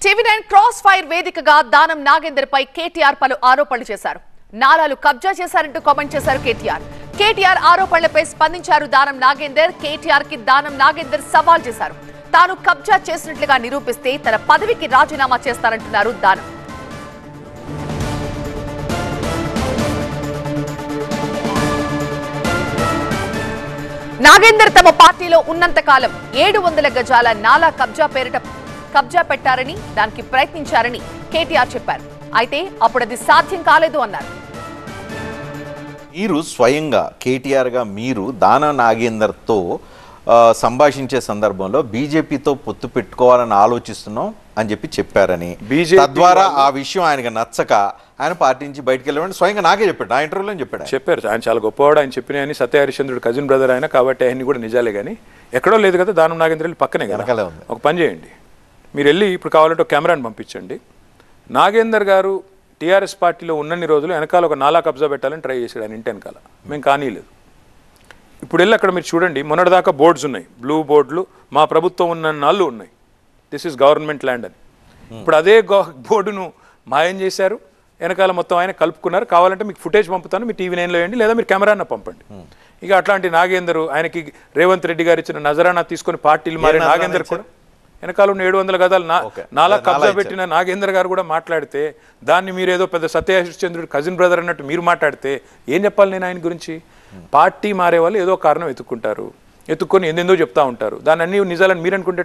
TV9 cross fire వేదికగా దానం నాగేందర్ పై కేటీఆర్ పలు ఆరోపణలు చేశారు. నాలాలు కబ్జా చేశారంటూ కామెంట్ చేశారు కేటీఆర్ ఆరోపణలపై స్పందించారు దానం నాగేందర్. కేటీఆర్ కి దానం నాగేందర్ సవాల్ చేశారు. తాను కబ్జా చేసినట్లుగా నిరూపిస్తే తన పదవికి రాజీనామా చేస్తారంటున్నారు దానం. నాగేందర్ తమ పార్టీలో ఉన్నంత కాలం 700 గజాల నాలా కబ్జా పెట్టారని, దానికి ప్రయత్నించారని కేటీఆర్ చెప్పారు. అయితే అప్పుడు అది సాధ్యం కాలేదు అన్నారు. మీరు స్వయంగా కేటీఆర్ గా మీరు దానం నాగేందర్తో సంభాషించే సందర్భంలో బీజేపీతో పొత్తు పెట్టుకోవాలని ఆలోచిస్తున్నాం అని చెప్పారని, తద్వారా ఆ విషయం ఆయనకు నచ్చక ఆయన పార్టీ నుంచి బయటకు వెళ్ళమని స్వయంగా నాకే చెప్పాడు. నా ఇంటర్వ్యూలో చెప్పారు. ఆయన చాలా గొప్పవాడు. ఆయన చెప్పిన సత్య హరిశ్చంద్రుడు కజిన్ బ్రదర్ ఆయన, కాబట్టి ఆయన్ని కూడా నిజాలే. కానీ ఎక్కడో లేదు కదా, దానం నాగేంద్ర వెళ్ళి పక్కనే కదా. ఒక పని చేయండి, మీరు వెళ్ళి ఇప్పుడు కావాలంటే ఒక కెమెరాని పంపించండి. నాగేందర్ గారు టీఆర్ఎస్ పార్టీలో ఉన్నన్ని రోజులు వెనకాల ఒక నాలా కబ్జా పెట్టాలని ట్రై చేశాడు ఆయన ఇంటి వెనకాల. మేము కానీలేదు. ఇప్పుడు వెళ్ళి అక్కడ మీరు చూడండి, మొన్నటిదాకా బోర్డ్స్ ఉన్నాయి, బ్లూ బోర్డులు, మా ప్రభుత్వం ఉన్న నాళ్ళు ఉన్నాయి, దిస్ ఈజ్ గవర్నమెంట్ ల్యాండ్ అని. ఇప్పుడు అదే బోర్డును మాయం చేశారు, వెనకాల మొత్తం ఆయన కలుపుకున్నారు. కావాలంటే మీకు ఫుటేజ్ పంపుతాను, మీ టీవీ9లో వేయండి, లేదా మీరు కెమెరాను పంపండి. ఇక అట్లాంటి నాగేందర్, ఆయనకి రేవంత్ రెడ్డి గారు ఇచ్చిన నజరానా తీసుకొని పార్టీలు మారే నాగేందర్ కూడా వెనకాల ఉన్న 700 గదాలు నాలా కబ్జా పెట్టిన నాగేందర్ గారు కూడా మాట్లాడితే, దాన్ని మీరు ఏదో పెద్ద సత్య హరిశ్చంద్రుడు కజిన్ బ్రదర్ అన్నట్టు మీరు మాట్లాడితే ఏం చెప్పాలి నేను ఆయన గురించి? పార్టీ మారే వాళ్ళు ఏదో కారణం ఎత్తుక్కుంటారు, ఎత్తుక్కొని ఎందెందో చెప్తా ఉంటారు. దాన్ని అన్ని నిజాలని మీరు అనుకుంటే